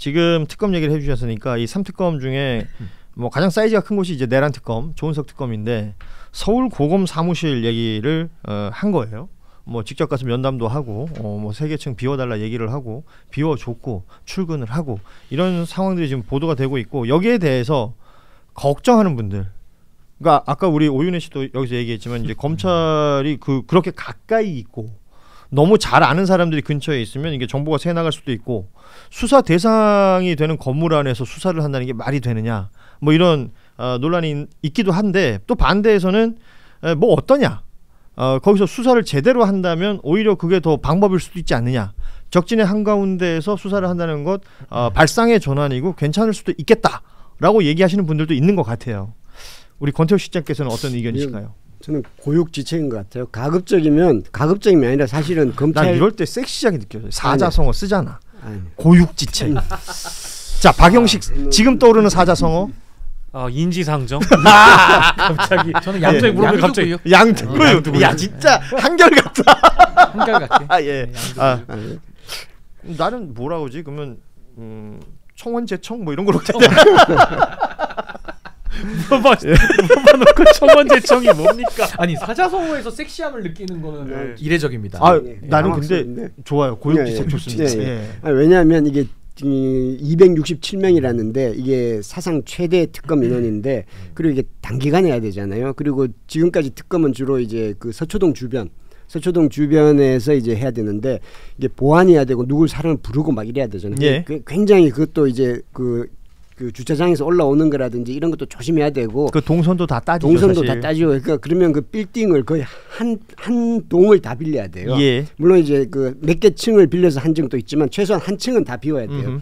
지금 특검 얘기를 해주셨으니까 이 3특검 중에 뭐 가장 사이즈가 큰 곳이 이제 내란 특검, 조은석 특검인데 서울 고검 사무실 얘기를 한 거예요. 뭐 직접 가서 면담도 하고 뭐 세계층 비워달라 얘기를 하고 비워줬고 출근을 하고 이런 상황들이 지금 보도가 되고 있고 여기에 대해서 걱정하는 분들. 그러니까 아까 우리 오윤혜 씨도 여기서 얘기했지만 이제 검찰이 그렇게 가까이 있고 너무 잘 아는 사람들이 근처에 있으면 이게 정보가 새 나갈 수도 있고 수사 대상이 되는 건물 안에서 수사를 한다는 게 말이 되느냐 뭐 이런 논란이 있기도 한데 또 반대에서는 뭐 어떠냐 거기서 수사를 제대로 한다면 오히려 그게 더 방법일 수도 있지 않느냐 적진의 한가운데에서 수사를 한다는 것 발상의 전환이고 괜찮을 수도 있겠다라고 얘기하시는 분들도 있는 것 같아요. 우리 권태호 실장께서는 어떤 의견이실까요? 저는 고육지책인 것 같아요. 가급적이면 아니라 사실은 검찰. 난 이럴 때 섹시하게 느껴져요. 사자성어 쓰잖아. 아니. 고육지책. 자 박영식 지금 떠오르는 사자성어. 인지상정. 갑자기 저는 양쪽에 물어보면 갑자기 양두구요. 야 진짜 한결같다. 한결같게. 예. 나는 뭐라고 하지? 그러면 청원제청 뭐 이런 거로 물어봐놓고 청원제청이 뭡니까? 아니 사자성어에서 섹시함을 느끼는 거는 이례적입니다. 나는 근데 좋아요. 고육지책 좋습니다. 왜냐하면 이게 267명이라는데 이게 사상 최대 특검 인원인데 그리고 이게 단기간에 해야 되잖아요. 그리고 지금까지 특검은 주로 이제 그 서초동 주변에서 이제 해야 되는데 이게 보안해야 되고 누굴 사람을 부르고 막 이래야 되잖아요. 예. 굉장히 그것도 이제 그 주차장에서 올라오는 거라든지 이런 것도 조심해야 되고 그 동선도 다 따지죠. 동선도 사실. 다 따지고 그러니까 그러면 그 빌딩을 거의 한 동을 다 빌려야 돼요. 예. 물론 이제 그 몇 개 층을 빌려서 한 층도 있지만 최소한 한 층은 다 비워야 돼요.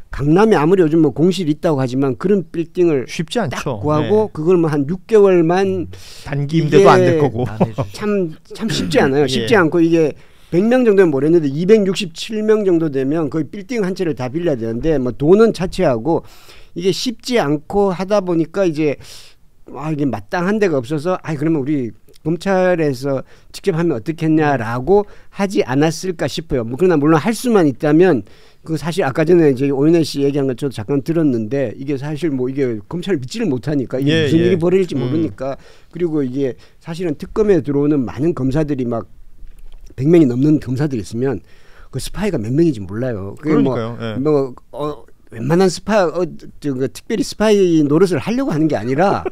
강남에 아무리 요즘 뭐 공실 있다고 하지만 그런 빌딩을 쉽지 않죠. 딱 구하고 그걸 뭐 한 6개월만 단기 임대도 안 될 거고 참 쉽지 않아요. 쉽지 예. 않고 이게 100명 정도는 모르겠는데 267명 정도 되면 거의 빌딩 한 채를 다 빌려야 되는데 뭐 돈은 차치하고 이게 쉽지 않고 하다 보니까 이제 이게 마땅한 데가 없어서 그러면 우리 검찰에서 직접 하면 어떻겠냐라고 하지 않았을까 싶어요. 뭐 그러나 물론 할 수만 있다면 그 사실 아까 전에 이제 오윤혜 씨 얘기한 것 저도 잠깐 들었는데 이게 사실 뭐 이게 검찰을 믿지를 못하니까 이게 무슨 일이 벌어질지 모르니까 그리고 이게 사실은 특검에 들어오는 많은 검사들이 막 100명이 넘는 검사들이 있으면 그 스파이가 몇 명인지 몰라요. 그게 그러니까요. 웬만한 특별히 스파이 노릇을 하려고 하는 게 아니라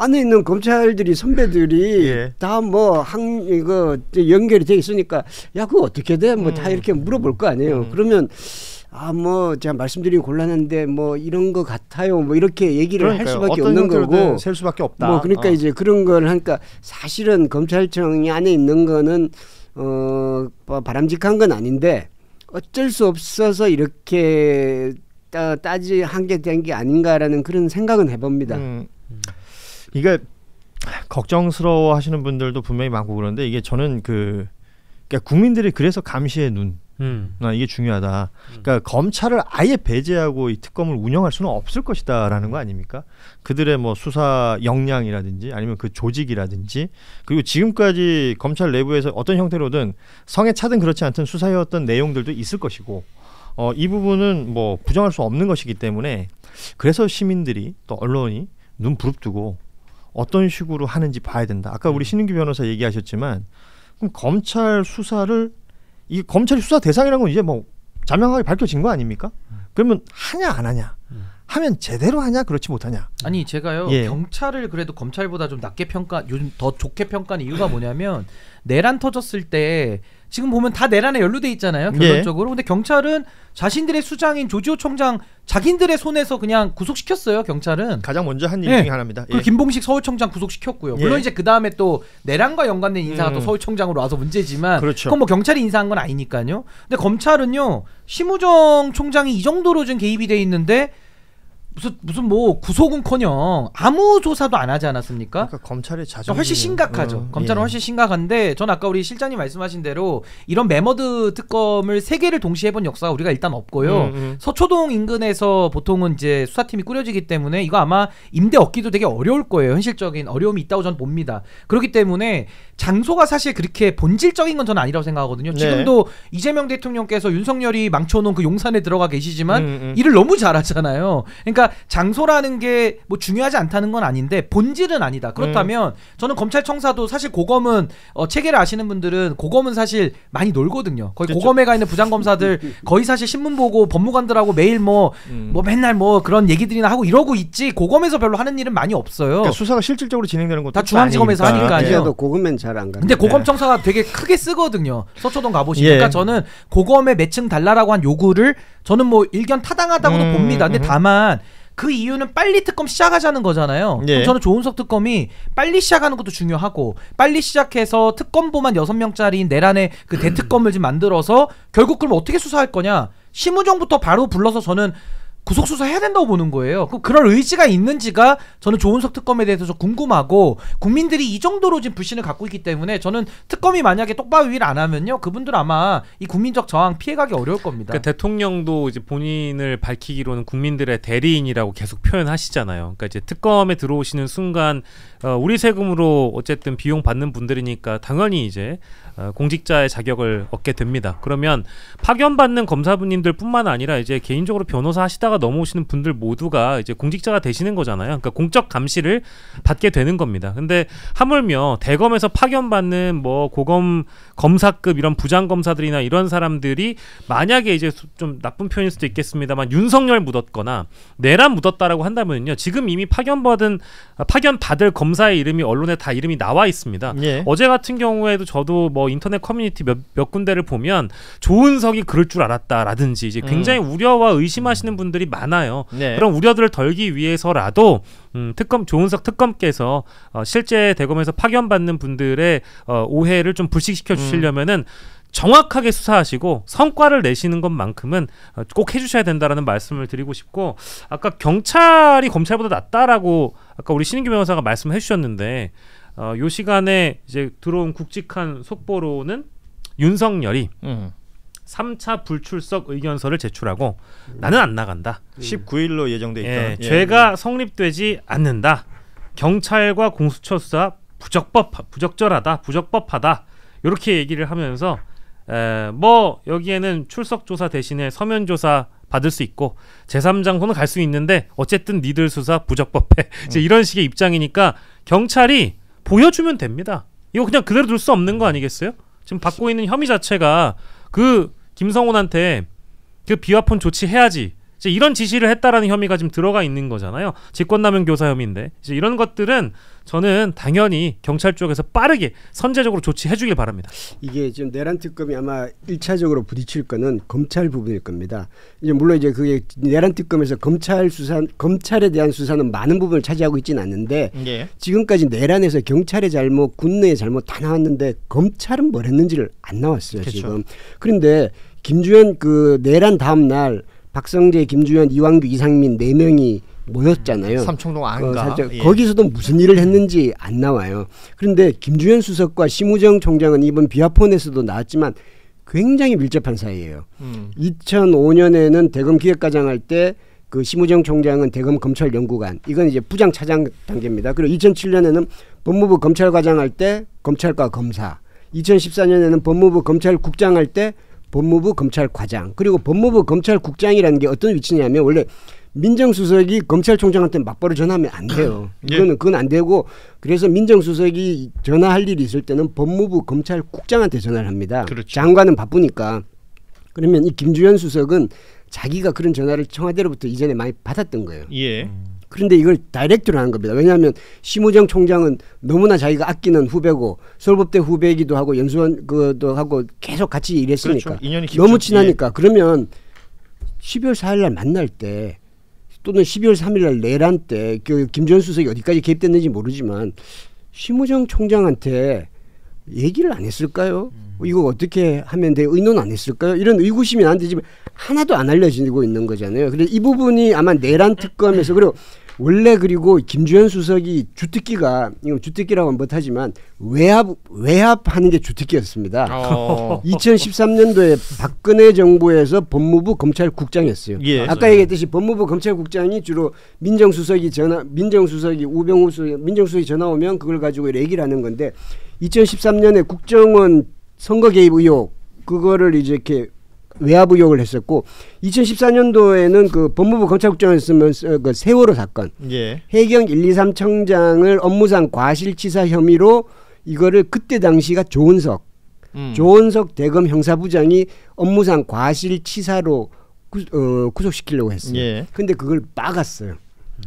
안에 있는 검찰들이 선배들이 다 뭐 이거 연결이 돼 있으니까 야 그거 어떻게 돼? 뭐 다 이렇게 물어볼 거 아니에요. 그러면 뭐 제가 말씀드리기 곤란한데 뭐 이런 거 같아요. 뭐 이렇게 얘기를 할 수밖에 없는 거고 셀 수밖에 없다. 뭐 그러니까 이제 그런 걸 하니까 사실은 검찰청이 안에 있는 거는 바람직한 건 아닌데 어쩔 수 없어서 이렇게 하게 된 게 아닌가라는 그런 생각은 해봅니다. 이게 걱정스러워 하시는 분들도 분명히 많고 그런데 이게 저는 그러니까 국민들이 그래서 감시의 눈 이게 중요하다. 그러니까 검찰을 아예 배제하고 이 특검을 운영할 수는 없을 것이다라는 거 아닙니까? 그들의 뭐 수사 역량이라든지 아니면 그 조직이라든지 그리고 지금까지 검찰 내부에서 어떤 형태로든 성에 차든 그렇지 않든 수사해왔던 내용들도 있을 것이고 이 부분은 뭐 부정할 수 없는 것이기 때문에 그래서 시민들이 또 언론이 눈 부릅뜨고 어떤 식으로 하는지 봐야 된다. 아까 우리 신은규 변호사 얘기하셨지만 그럼 검찰 수사를 이 검찰이 수사 대상이라는 건 이제 뭐 자명하게 밝혀진 거 아닙니까? 그러면 하냐 안 하냐? 하면 제대로 하냐 그렇지 못하냐? 아니 제가요 경찰을 그래도 검찰보다 좀 낮게 요즘 더 좋게 평가하는 이유가 뭐냐면 내란 터졌을 때 지금 보면 다 내란에 연루돼 있잖아요 결론적으로. 근데 경찰은 자신들의 수장인 조지호 총장 자기들의 손에서 그냥 구속시켰어요. 경찰은 가장 먼저 한 일 중에 하나입니다. 그리고 김봉식 서울청장 구속시켰고요. 물론 이제 그 다음에 또 내란과 연관된 인사가 또 서울청장으로 와서 문제지만 그건 뭐 경찰이 인사한 건 아니니까요. 근데 검찰은요 심우정 총장이 이 정도로 좀 개입이 돼 있는데 무슨 뭐 구속은커녕 아무 조사도 안 하지 않았습니까? 그러니까 검찰의 자존심 훨씬 심각하죠. 검찰은 훨씬 심각한데 전 아까 우리 실장님 말씀하신 대로 이런 매머드 특검을 3개를 동시에 해본 역사가 우리가 일단 없고요. 서초동 인근에서 보통은 이제 수사팀이 꾸려지기 때문에 이거 아마 임대 얻기도 되게 어려울 거예요. 현실적인 어려움이 있다고 저는 봅니다. 그렇기 때문에 장소가 사실 그렇게 본질적인 건 저는 아니라고 생각하거든요. 지금도 이재명 대통령께서 윤석열이 망쳐놓은 그 용산에 들어가 계시지만 일을 너무 잘하잖아요. 그러니까 장소라는 게 뭐 중요하지 않다는 건 아닌데 본질은 아니다. 그렇다면 저는 검찰청사도 사실 고검은 체계를 아시는 분들은 고검은 사실 많이 놀거든요. 거의 그렇죠. 고검에 가 있는 부장검사들 거의 사실 신문 보고 법무관들하고 매일 뭐 맨날 뭐 그런 얘기들이나 하고 이러고 있지 고검에서 별로 하는 일은 많이 없어요. 그러니까 수사가 실질적으로 진행되는 것도 다 중앙지검에서 하니까요. 기자도 고검엔 잘 안 가요. 근데 고검청사가 되게 크게 쓰거든요. 서초동 가보시니까. 그러니까 저는 고검에 몇 층 달라라고 한 요구를 저는 뭐 일견 타당하다고도 봅니다. 근데 다만 그 이유는 빨리 특검 시작하자는 거잖아요. 그럼 저는 조은석 특검이 빨리 시작하는 것도 중요하고 빨리 시작해서 특검보만 6명짜리인 내란의 그 대특검을 좀 만들어서 결국 그럼 어떻게 수사할 거냐. 심우정부터 바로 불러서 저는 구속수사 해야 된다고 보는 거예요. 그럴 의지가 있는지가 저는 조은석 특검에 대해서 좀 궁금하고 국민들이 이 정도로 지금 불신을 갖고 있기 때문에 저는 특검이 만약에 똑바로 일을 안 하면요 그분들 아마 이 국민적 저항 피해가기 어려울 겁니다. 그러니까 대통령도 이제 본인을 밝히기로는 국민들의 대리인이라고 계속 표현하시잖아요. 그러니까 이제 특검에 들어오시는 순간 우리 세금으로 어쨌든 비용 받는 분들이니까 당연히 이제 공직자의 자격을 얻게 됩니다. 그러면 파견받는 검사분님들뿐만 아니라 이제 개인적으로 변호사 하시다가 넘어오시는 분들 모두가 이제 공직자가 되시는 거잖아요. 그러니까 공적 감시를 받게 되는 겁니다. 근데 하물며 대검에서 파견받는 뭐 고검 검사급 이런 부장 검사들이나 이런 사람들이 만약에 이제 좀 나쁜 표현일 수도 있겠습니다만 윤석열 묻었거나 내란 묻었다라고 한다면요. 지금 이미 파견받을 검사의 이름이 언론에 다 이름이 나와 있습니다. 예. 어제 같은 경우에도 저도 뭐 인터넷 커뮤니티 몇 군데를 보면 조은석이 그럴 줄 알았다라든지 이제 굉장히 우려와 의심하시는 분들이 많아요. 네. 그런 우려들을 덜기 위해서라도 조은석 특검께서 실제 대검에서 파견받는 분들의 오해를 좀 불식시켜 주시려면은 정확하게 수사하시고 성과를 내시는 것만큼은 꼭 해주셔야 된다라는 말씀을 드리고 싶고 아까 경찰이 검찰보다 낫다라고 아까 우리 신인규 변호사가 말씀해 주셨는데 요 시간에 이제 들어온 굵직한 속보로는 윤석열이 3차 불출석 의견서를 제출하고 나는 안 나간다. 19일로 예정돼 있다. 죄가 성립되지 않는다. 경찰과 공수처 수사 부적절하다. 부적법하다. 이렇게 얘기를 하면서 뭐 여기에는 출석 조사 대신에 서면 조사 받을 수 있고 제3장소는 갈 수 있는데 어쨌든 니들 수사 부적법해. 이제 이런 식의 입장이니까 경찰이 보여주면 됩니다. 이거 그냥 그대로 둘 수 없는 거 아니겠어요? 지금 받고 있는 혐의 자체가 그 김성훈한테 그 비화폰 조치해야지 이제 이런 지시를 했다라는 혐의가 지금 들어가 있는 거잖아요. 직권남용 교사 혐의인데 이제 이런 것들은 저는 당연히 경찰 쪽에서 빠르게 선제적으로 조치해 주길 바랍니다. 이게 지금 내란 특검이 아마 1차적으로 부딪힐 거는 검찰 부분일 겁니다. 이제 물론 이제 그게 내란 특검에서 검찰에 대한 수사는 많은 부분을 차지하고 있지는 않는데 지금까지 내란에서 경찰의 잘못, 군내의 잘못 다 나왔는데 검찰은 뭘 했는지를 안 나왔어요. 그렇죠. 지금. 그런데 김주현 그 내란 다음 날 박성재, 김주현, 이왕규, 이상민 4명이 모였잖아요. 삼청동 안가. 거기서도 무슨 일을 했는지 안 나와요. 그런데 김주현 수석과 심우정 총장은 이번 비화폰에서도 나왔지만 굉장히 밀접한 사이예요. 2005년에는 대검 기획과장 할 때 그 심우정 총장은 대검 검찰연구관, 이건 이제 부장 차장 단계입니다. 그리고 2007년에는 법무부 검찰과장 할 때 검찰과 검사, 2014년에는 법무부 검찰국장 할 때 법무부 검찰과장, 그리고 법무부 검찰국장이라는 게 어떤 위치냐면 원래 민정수석이 검찰총장한테 맞벌이 전화하면 안 돼요. 그건 안 되고, 그래서 민정수석이 전화할 일이 있을 때는 법무부 검찰국장한테 전화를 합니다. 그렇죠. 장관은 바쁘니까. 그러면 이 김주현 수석은 자기가 그런 전화를 청와대로부터 이전에 많이 받았던 거예요. 그런데 이걸 다이렉트로 하는 겁니다. 왜냐하면 심우정 총장은 너무나 자기가 아끼는 후배고 서울법대 후배이기도 하고 연수원 그도 하고 계속 같이 일했으니까. 그렇죠. 인연이 깊죠. 너무 친하니까. 그러면 12월 4일 날 만날 때 또는 12월 3일 날 내란 때 그 김주현 수석이 어디까지 개입됐는지 모르지만 심우정 총장한테 얘기를 안 했을까요? 이거 어떻게 하면 돼? 의논 안 했을까요? 이런 의구심이 나는데 지금 하나도 안 알려지고 있는 거잖아요. 그래서 이 부분이 아마 내란 특검에서 그리고 원래 그리고 김주현 수석이 주특기가 이건 주특기라고는 못하지만 외압하는 게 주특기였습니다. 2013년도에 박근혜 정부에서 법무부 검찰국장이었어요. 예. 아까 얘기했듯이 법무부 검찰국장이 주로 민정수석이 우병우 수석 민정수석이 전화 오면 그걸 가지고 얘기를 하는 건데 2013년에 국정원 선거 개입 의혹 그거를 이제 이렇게 외압 의혹을 했었고 2014년도에는 그 법무부 검찰국장이었으면 그 세월호 사건 예. 해경 123 청장을 업무상 과실치사 혐의로 이거를 그때 당시가 조은석 대검 형사부장이 업무상 과실치사로 구속시키려고 했어요. 예. 근데 그걸 막았어요.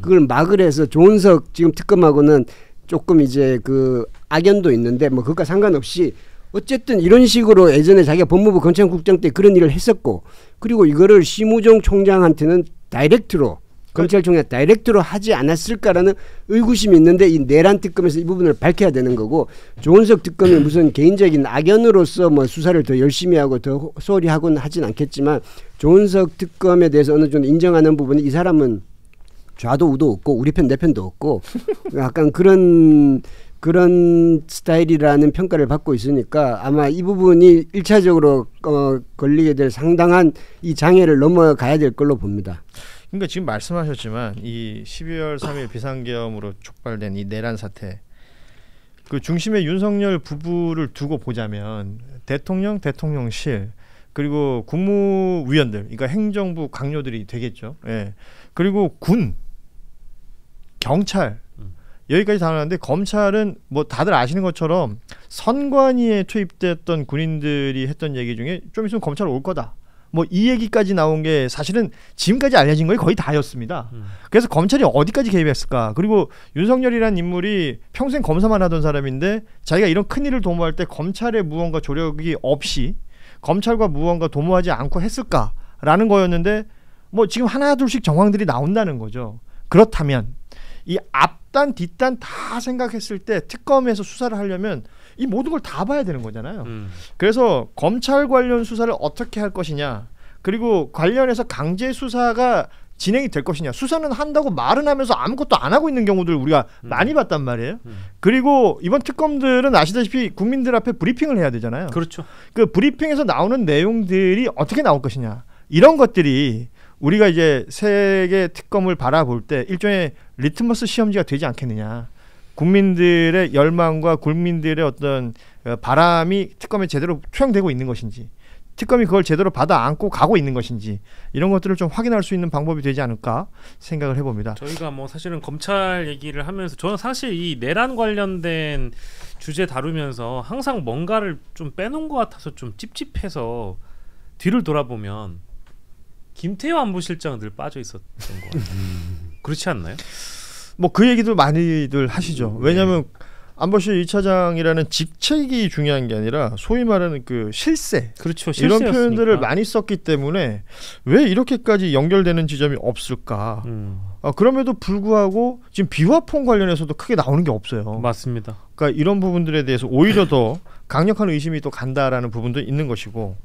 그걸 막으래서 조은석 지금 특검하고는 조금 이제 그 악연도 있는데 뭐 그것과 상관없이 어쨌든 이런 식으로 예전에 자기가 법무부 검찰국장 때 그런 일을 했었고 그리고 이거를 심우정 총장한테는 다이렉트로 검찰총장 다이렉트로 하지 않았을까라는 의구심이 있는데 이 내란 특검에서 이 부분을 밝혀야 되는 거고 조은석 특검이 무슨 개인적인 악연으로서 뭐 수사를 더 열심히 하고 더 소홀히 하고는 하진 않겠지만 조은석 특검에 대해서 어느 정도 인정하는 부분이 이 사람은 좌도 우도 없고 우리 편 내 편도 없고 약간 그런 스타일이라는 평가를 받고 있으니까 아마 이 부분이 1차적으로 걸리게 될 상당한 이 장애를 넘어가야 될 걸로 봅니다. 그러니까 지금 말씀하셨지만 이 12월 3일 비상계엄으로 촉발된 이 내란 사태 그 중심에 윤석열 부부를 두고 보자면 대통령, 대통령실 그리고 국무위원들 그러니까 행정부 강요들이 되겠죠. 예. 그리고 군, 경찰 여기까지 다 나왔는데 검찰은 뭐 다들 아시는 것처럼 선관위에 투입됐던 군인들이 했던 얘기 중에 좀 있으면 검찰 올 거다. 뭐 이 얘기까지 나온 게 사실은 지금까지 알려진 거의 거의 다였습니다. 그래서 검찰이 어디까지 개입했을까? 그리고 윤석열이라는 인물이 평생 검사만 하던 사람인데 자기가 이런 큰일을 도모할 때 검찰의 무언가 조력이 없이 검찰과 무언가 도모하지 않고 했을까라는 거였는데 뭐 지금 하나둘씩 정황들이 나온다는 거죠. 그렇다면 이 앞단 뒷단 다 생각했을 때 특검에서 수사를 하려면 이 모든 걸 다 봐야 되는 거잖아요. 그래서 검찰 관련 수사를 어떻게 할 것이냐 그리고 관련해서 강제 수사가 진행이 될 것이냐 수사는 한다고 말은 하면서 아무것도 안 하고 있는 경우들 우리가 많이 봤단 말이에요. 그리고 이번 특검들은 아시다시피 국민들 앞에 브리핑을 해야 되잖아요. 그렇죠. 그 브리핑에서 나오는 내용들이 어떻게 나올 것이냐 이런 것들이 우리가 이제 세계 특검을 바라볼 때 일종의 리트머스 시험지가 되지 않겠느냐. 국민들의 열망과 국민들의 어떤 바람이 특검에 제대로 투영되고 있는 것인지 특검이 그걸 제대로 받아 안고 가고 있는 것인지 이런 것들을 좀 확인할 수 있는 방법이 되지 않을까 생각을 해봅니다. 저희가 뭐 사실은 검찰 얘기를 하면서 저는 사실 이 내란 관련된 주제 다루면서 항상 뭔가를 좀 빼놓은 것 같아서 좀 찝찝해서 뒤를 돌아보면 김태호 안보실장 늘 빠져 있었던 것 같아요. 그렇지 않나요? 뭐 그 얘기도 많이들 하시죠. 왜냐하면 안보실 2차장이라는 직책이 중요한 게 아니라 소위 말하는 그 실세, 그렇죠. 이런 표현들을 많이 썼기 때문에 왜 이렇게까지 연결되는 지점이 없을까? 그럼에도 불구하고 지금 비화폰 관련해서도 크게 나오는 게 없어요. 맞습니다. 그러니까 이런 부분들에 대해서 오히려 더 강력한 의심이 또 간다라는 부분도 있는 것이고.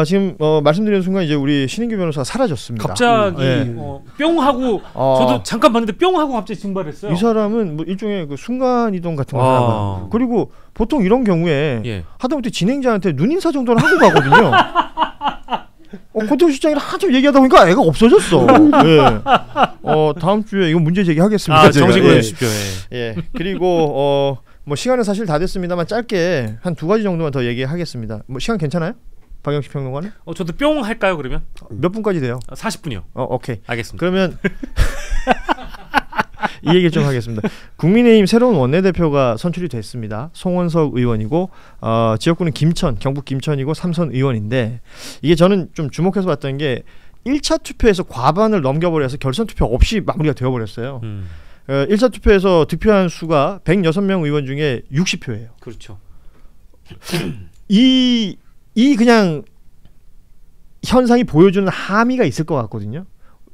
지금 말씀드리는 순간 이제 우리 신인규 변호사가 사라졌습니다. 갑자기 뿅 하고 저도 잠깐 봤는데 뿅 하고 갑자기 증발했어요. 이 사람은 뭐 일종의 그 순간 이동 같은 거 하나. 그리고 보통 이런 경우에 하다못해 진행자한테 눈인사 정도는 하고 가거든요. 권태호 실장이랑 한참 얘기하다 보니까 애가 없어졌어. 다음 주에 이거 문제 제기하겠습니다. 정식으로 해주십시오. 그리고 뭐 시간은 사실 다 됐습니다만 짧게 한 2가지 정도만 더 얘기하겠습니다. 뭐 시간 괜찮아요? 박영식 평론가는? 저도 뿅 할까요 그러면? 몇 분까지 돼요? 40분이요. 오케이. 알겠습니다. 그러면 이 얘기 좀 하겠습니다. 국민의힘 새로운 원내대표가 선출이 됐습니다. 송원석 의원이고 지역구는 김천, 경북 김천이고 3선 의원인데 이게 저는 좀 주목해서 봤던 게 1차 투표에서 과반을 넘겨버려서 결선 투표 없이 마무리가 되어버렸어요. 1차 투표에서 득표한 수가 106명 의원 중에 60표예요. 그렇죠. 이 그냥 현상이 보여주는 함의가 있을 것 같거든요.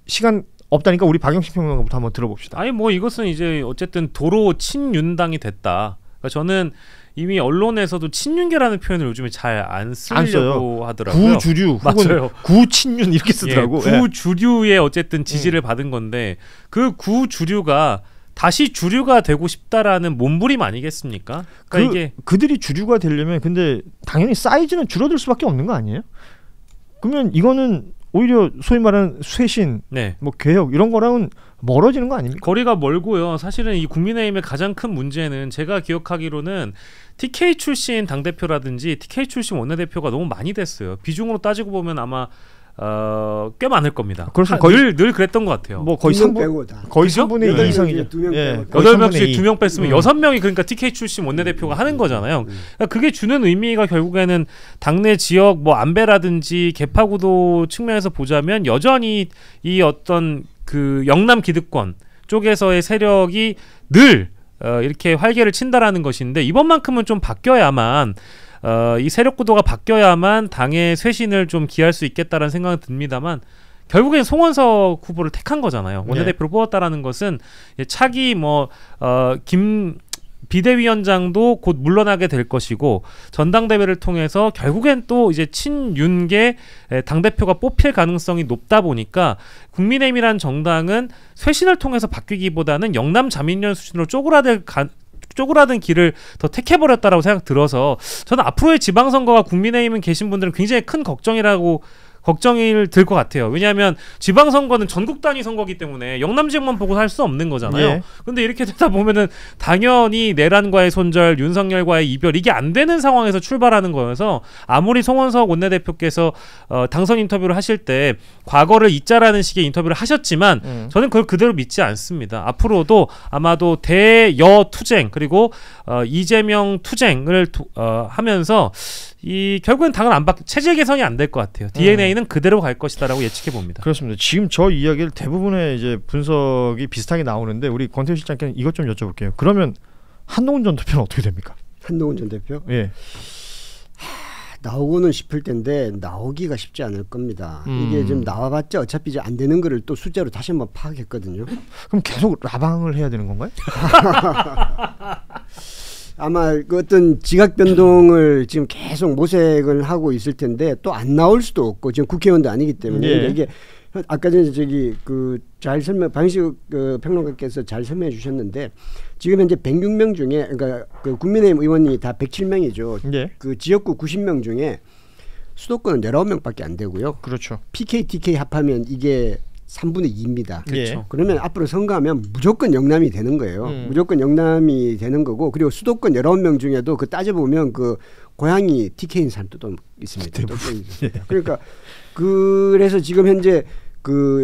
시간 없다니까 우리 박영식 평론가부터 한번 들어봅시다. 아니 뭐 이것은 이제 어쨌든 도로 친윤당이 됐다. 그러니까 저는 이미 언론에서도 친윤계라는 표현을 요즘에 잘 안 쓰려고 써요. 하더라고요. 구주류 맞아요. 구친윤 이렇게 쓰더라고. 예, 구주류의 어쨌든 지지를 받은 건데 그 구주류가 다시 주류가 되고 싶다라는 몸부림 아니겠습니까? 그러니까 이게 그들이 주류가 되려면 근데 당연히 사이즈는 줄어들 수밖에 없는 거 아니에요? 그러면 이거는 오히려 소위 말하는 쇄신, 네. 뭐 개혁 이런 거랑은 멀어지는 거 아닙니까? 거리가 멀고요. 사실은 이 국민의힘의 가장 큰 문제는 제가 기억하기로는 TK 출신 당대표라든지 TK 출신 원내대표가 너무 많이 됐어요. 비중으로 따지고 보면 아마 꽤 많을 겁니다. 늘 그랬던 것 같아요. 뭐 거의 3분 빼고 다. 거의 그죠? 3분의 2 이상이죠. 2명 빼고 다. 8명씩 2명 뺐으면 6명이 그러니까 TK 출신 원내대표가 하는 거잖아요. 그러니까 그게 주는 의미가 결국에는 당내 지역 뭐 안배라든지 개파구도 측면에서 보자면 여전히 이 어떤 그 영남 기득권 쪽에서의 세력이 늘 이렇게 활개를 친다라는 것인데 이번만큼은 좀 바뀌어야만 이 세력 구도가 바뀌어야만 당의 쇄신을 좀 기할 수 있겠다라는 생각은 듭니다만 결국엔 송원석 후보를 택한 거잖아요. 원내대표로 뽑았다라는 것은 차기 김 비대위원장도 곧 물러나게 될 것이고 전당대회를 통해서 결국엔 또 이제 친윤계 당대표가 뽑힐 가능성이 높다 보니까 국민의힘이라는 정당은 쇄신을 통해서 바뀌기보다는 영남 자민련 수준으로 쪼그라든 길을 더 택해버렸다라고 생각 들어서 저는 앞으로의 지방선거가 국민의힘은 계신 분들은 굉장히 큰 걱정이 들 것 같아요. 왜냐하면 지방선거는 전국 단위 선거기 때문에 영남 지역만 보고 할 수 없는 거잖아요. 근데 이렇게 되다 보면은 당연히 내란과의 손절, 윤석열과의 이별 이게 안 되는 상황에서 출발하는 거여서 아무리 송원석 원내대표께서 당선 인터뷰를 하실 때 과거를 잊자라는 식의 인터뷰를 하셨지만 저는 그걸 그대로 믿지 않습니다. 앞으로도 아마도 대여 투쟁 그리고 이재명 투쟁을 하면서 이 결국엔 당은 체제 개선이 안 될 것 같아요. DNA는 그대로 갈 것이다라고 예측해 봅니다. 그렇습니다. 지금 저 이야기를 대부분의 이제 분석이 비슷하게 나오는데 우리 권태우 실장께는 이것 좀 여쭤볼게요. 그러면 한동훈 전 대표는 어떻게 됩니까? 한동훈 전 대표? 예. 나오고는 싶을 텐데 나오기가 쉽지 않을 겁니다. 이게 지금 나와봤자 어차피 이제 안 되는 거를 또 숫자로 다시 한번 파악했거든요. 그럼 계속 라방을 해야 되는 건가요? 아마 그 어떤 지각 변동을 지금 계속 모색을 하고 있을 텐데 또 안 나올 수도 없고 지금 국회의원도 아니기 때문에 이게 아까 전에 잘 설명 방식 평론가께서 잘 설명해 주셨는데 지금 현재 106명 중에 그러니까 그 국민의힘 의원이 다 107명이죠. 그 지역구 90명 중에 수도권은 19명밖에 안 되고요. 그렇죠. PK, TK 합하면 이게 3분의 2입니다. 그렇죠. 그러면 앞으로 선거하면 무조건 영남이 되는 거예요. 무조건 영남이 되는 거고 그리고 수도권 19명 중에도 그 따져보면 그 고향이 TK인 사람도 또 있습니다. 그러니까 그래서 지금 현재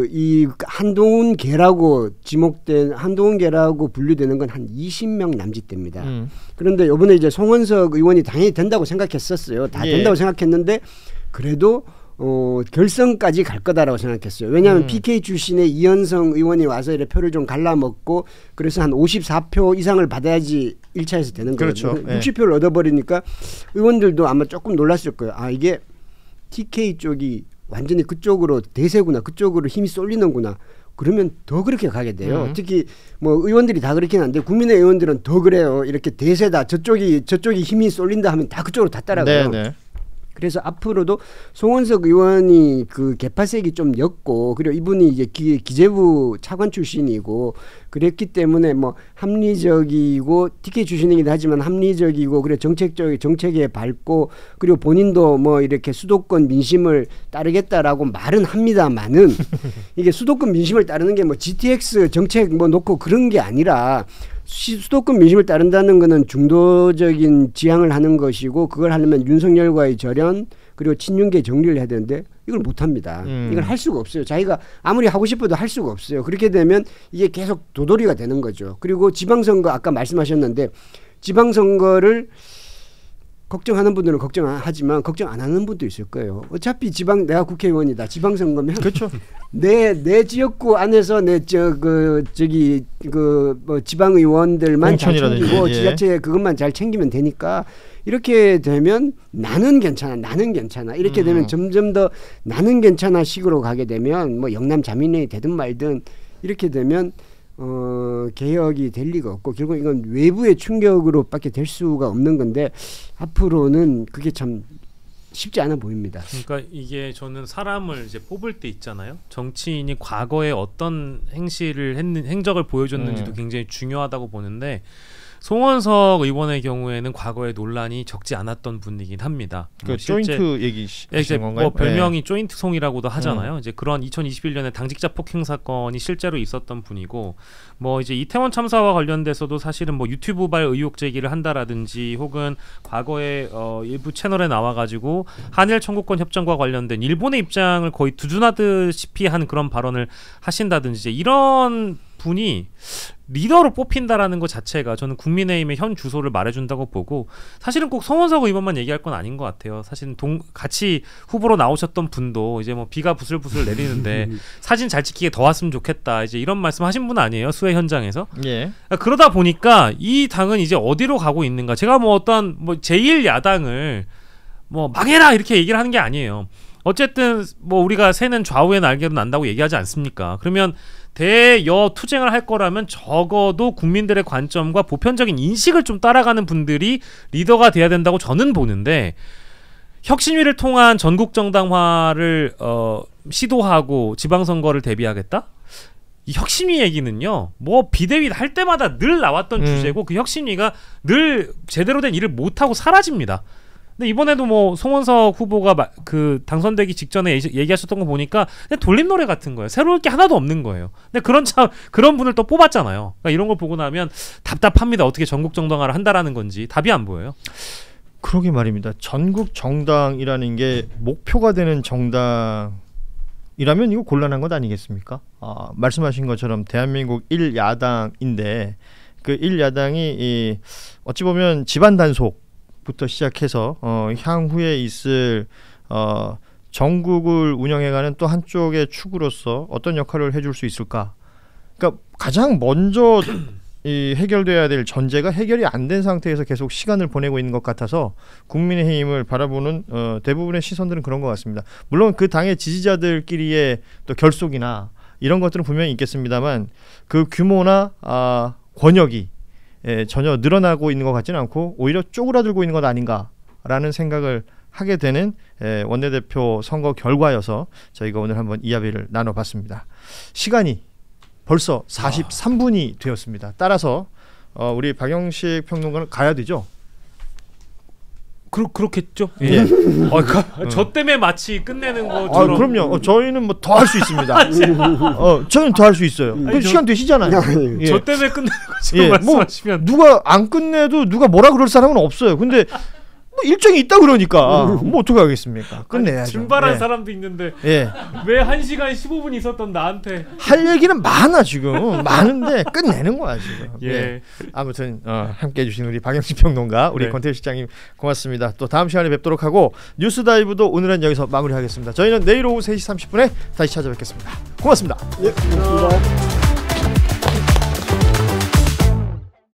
이 한동훈계라고 지목된 한동훈계라고 분류되는 건 한 20명 남짓됩니다. 그런데 이번에 이제 송원석 의원이 당연히 된다고 생각했었어요. 다 된다고 생각했는데 그래도 결선까지 갈 거다라고 생각했어요. 왜냐하면 PK 출신의 이현성 의원이 와서 이렇게 표를 좀 갈라먹고 그래서 한 54표 이상을 받아야지 1차에서 되는 거죠. 그렇죠. 60표를 얻어버리니까 의원들도 아마 조금 놀랐을 거예요. 아 이게 TK 쪽이 완전히 그쪽으로 대세구나. 그쪽으로 힘이 쏠리는구나. 그러면 더 그렇게 가게 돼요. 특히 뭐 의원들이 다 그렇긴 한데 국민의 의원들은 더 그래요. 이렇게 대세다. 저쪽이 힘이 쏠린다 하면 다 그쪽으로 다 따라가요. 네네. 그래서 앞으로도 송원석 의원이 그 개파색이 좀 였고 그리고 이분이 이제 기재부 차관 출신이고 그랬기 때문에 뭐 합리적이고 TK 출신이기도 하지만 합리적이고 그리고 정책에 밝고 그리고 본인도 뭐 이렇게 수도권 민심을 따르겠다라고 말은 합니다만은 이게 수도권 민심을 따르는 게 뭐 GTX 정책 뭐 놓고 그런 게 아니라 수도권 민심을 따른다는 것은 중도적인 지향을 하는 것이고 그걸 하려면 윤석열과의 절연 그리고 친윤계 정리를 해야 되는데 이걸 못합니다. 이걸 할 수가 없어요. 자기가 아무리 하고 싶어도 할 수가 없어요. 그렇게 되면 이게 계속 도돌이가 되는 거죠. 그리고 지방선거 아까 말씀하셨는데 지방선거를 걱정하는 분들은 걱정하지만 걱정 안 하는 분도 있을 거예요. 어차피 내가 국회의원이다. 지방선거면 그렇죠. 내 지역구 안에서 뭐 지방의원들만 잘 챙기고 지자체 그것만 잘 챙기면 되니까 이렇게 되면 나는 괜찮아 이렇게 되면 점점 더 나는 괜찮아 식으로 가게 되면 뭐 영남 자민련이 되든 말든 이렇게 되면 개혁이 될 리가 없고 결국 이건 외부의 충격으로밖에 될 수가 없는 건데 앞으로는 그게 참 쉽지 않아 보입니다. 그러니까 이게 저는 사람을 이제 뽑을 때 있잖아요. 정치인이 과거에 어떤 행실을 했는 행적을 보여줬는지도 굉장히 중요하다고 보는데 송원석 의원의 경우에는 과거에 논란이 적지 않았던 분이긴 합니다. 그 조인트 얘기하시는 건가요? 뭐 별명이 조인트송이라고도 하잖아요. 이제 그런 2021년에 당직자 폭행 사건이 실제로 있었던 분이고, 뭐 이제 이태원 참사와 관련돼서도 사실은 뭐 유튜브발 의혹 제기를 한다라든지 혹은 과거에 일부 채널에 나와가지고 한일 청구권 협정과 관련된 일본의 입장을 거의 두둔하듯이 한 그런 발언을 하신다든지 이제 이런 분이 리더로 뽑힌다라는 것 자체가 저는 국민의힘의 현 주소를 말해준다고 보고, 사실은 꼭 송원석 의원만 얘기할 건 아닌 것 같아요. 사실 같이 후보로 나오셨던 분도 이제 뭐 비가 부슬부슬 내리는데 사진 잘 찍히게 더 왔으면 좋겠다 이제 이런 말씀하신 분 아니에요, 수해 현장에서. 예. 그러다 보니까 이 당은 이제 어디로 가고 있는가. 제가 뭐 어떤 뭐 제1 야당을 뭐 망해라 이렇게 얘기를 하는 게 아니에요. 어쨌든 뭐 우리가 새는 좌우의 날개로 난다고 얘기하지 않습니까? 그러면 대여 투쟁을 할 거라면 적어도 국민들의 관점과 보편적인 인식을 좀 따라가는 분들이 리더가 돼야 된다고 저는 보는데, 혁신위를 통한 전국 정당화를 시도하고 지방선거를 대비하겠다? 이 혁신위 얘기는요, 뭐 비대위 할 때마다 늘 나왔던 주제고 그 혁신위가 늘 제대로 된 일을 못하고 사라집니다. 근데 이번에도 뭐 송원석 후보가 그 당선되기 직전에 얘기하셨던 거 보니까 그냥 돌림 노래 같은 거예요. 새로울 게 하나도 없는 거예요. 근데 그런 분을 또 뽑았잖아요. 그러니까 이런 걸 보고 나면 답답합니다. 어떻게 전국 정당화를 한다라는 건지 답이 안 보여요. 그러게 말입니다. 전국 정당이라는 게 목표가 되는 정당이라면 이거 곤란한 것 아니겠습니까? 말씀하신 것처럼 대한민국 1야당인데 그 1야당이 어찌 보면 집안 단속 부터 시작해서 향후에 있을 전국을 운영해가는 또 한쪽의 축으로서 어떤 역할을 해줄 수 있을까? 그러니까 가장 먼저 이 해결돼야 될 전제가 해결이 안 된 상태에서 계속 시간을 보내고 있는 것 같아서 국민의힘을 바라보는 대부분의 시선들은 그런 것 같습니다. 물론 그 당의 지지자들끼리의 또 결속이나 이런 것들은 분명히 있겠습니다만 그 규모나 권역이 전혀 늘어나고 있는 것 같지는 않고 오히려 쪼그라들고 있는 것 아닌가라는 생각을 하게 되는 원내대표 선거 결과여서 저희가 오늘 한번 이야기를 나눠봤습니다. 시간이 벌써 43분이 되었습니다. 따라서 우리 박영식 평론가는 가야 되죠? 그렇겠죠. 예. 저 때문에 마치 끝내는 것처럼. 그럼요. 저희는 뭐 더 할 수 있습니다. 저희는 더 할 수 있어요. 시간 되시잖아요. 예. 저 때문에 끝내는 것처럼 말씀하시면 누가 안 끝내도 누가 뭐라 그럴 사람은 없어요. 근데 뭐 일정이 있다 그러니까 뭐 어떻게 하겠습니까? 끝내야죠. 증발한 사람도 있는데 왜 1시간 15분 있었던 나한테 할 얘기는 많아 지금. 많은데 끝내는 거야 지금. 예. 아무튼 함께해 주신 우리 박영식 평론가, 우리 권태일 실장님 고맙습니다. 또 다음 시간에 뵙도록 하고 뉴스다이브도 오늘은 여기서 마무리하겠습니다. 저희는 내일 오후 3시 30분에 다시 찾아뵙겠습니다. 고맙습니다. 예, 고맙습니다.